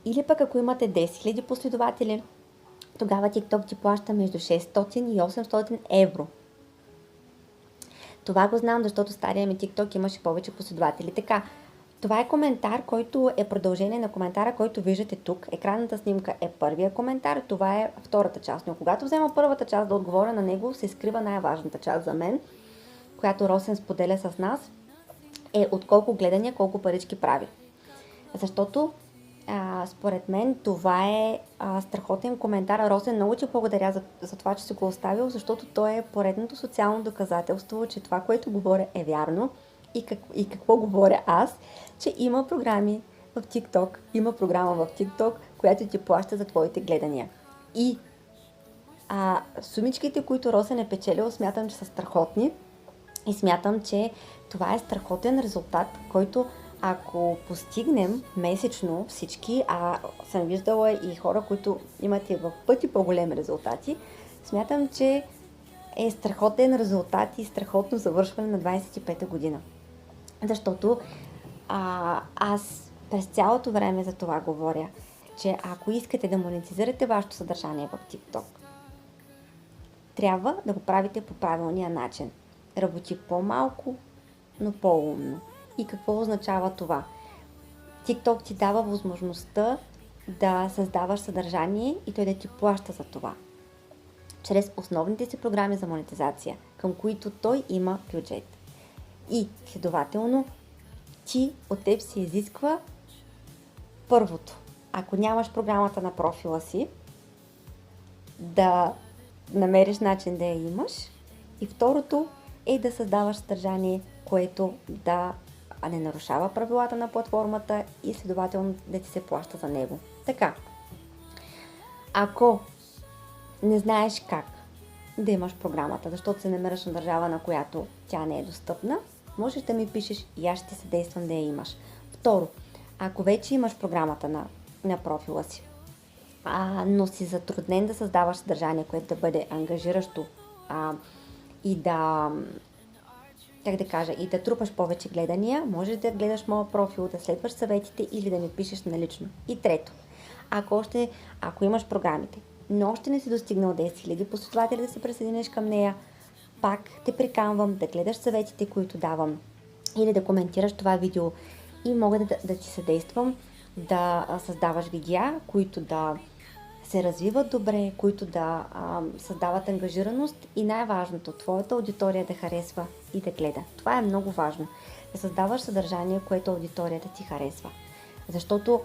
Или пък ако имате 10 000 последователи, тогава TikTok ти плаща между 600 и 800 евро. Това го знам, защото стария ми TikTok имаше повече последователи. Така, това е коментар, който е продължение на коментара, който виждате тук. Екранната снимка е първия коментар, това е втората част. Но когато взема първата част да отговоря на него, се скрива най-важната част за мен, която Росен споделя с нас, е от колко гледания, колко парички прави. Защото според мен това е страхотен коментар. Росен, много ти благодаря за това, че си го оставил, защото той е поредното социално доказателство, че това, което говоря, е вярно. И какво говоря аз, че има програми в TikTok, има програма в TikTok, която ти плаща за твоите гледания. И сумичките, които Росен е печелил, смятам, че са страхотни. И смятам, че това е страхотен резултат, който ако постигнем месечно всички, съм виждала и хора, които имат и в пъти по-големи резултати, смятам, че е страхотен резултат и страхотно завършване на 25-та година. Защото аз през цялото време за това говоря, че ако искате да монетизирате вашето съдържание в TikTok, трябва да го правите по правилния начин. Работи по-малко, но по-умно. И какво означава това? TikTok ти дава възможността да създаваш съдържание и той да ти плаща за това. Чрез основните си програми за монетизация, към които той има бюджет. И следователно, от теб се изисква първото. Ако нямаш програмата на профила си, да намериш начин да я имаш. И второто е да създаваш съдържание, което да не нарушава правилата на платформата и следователно да ти се плаща за него. Така, ако не знаеш как да имаш програмата, защото се намираш на държава, на която тя не е достъпна, можеш да ми пишеш и аз ще ти съдействам да я имаш. Второ, ако вече имаш програмата на профила си, но си затруднен да създаваш съдържание, което да бъде ангажиращо и да трупаш повече гледания, можеш да гледаш моя профил, да следваш съветите или да ми пишеш налично. И трето, ако имаш програмите, но още не си достигнал 10 000 последователи да се присъединиш към нея, пак те приканвам да гледаш съветите, които давам, или да коментираш това видео и мога да ти съдействам да създаваш видеа, които да се развиват добре, които да създават ангажираност и най-важното, твоята аудитория да харесва и да гледа. Това е много важно. Да създаваш съдържание, което аудиторията ти харесва. Защото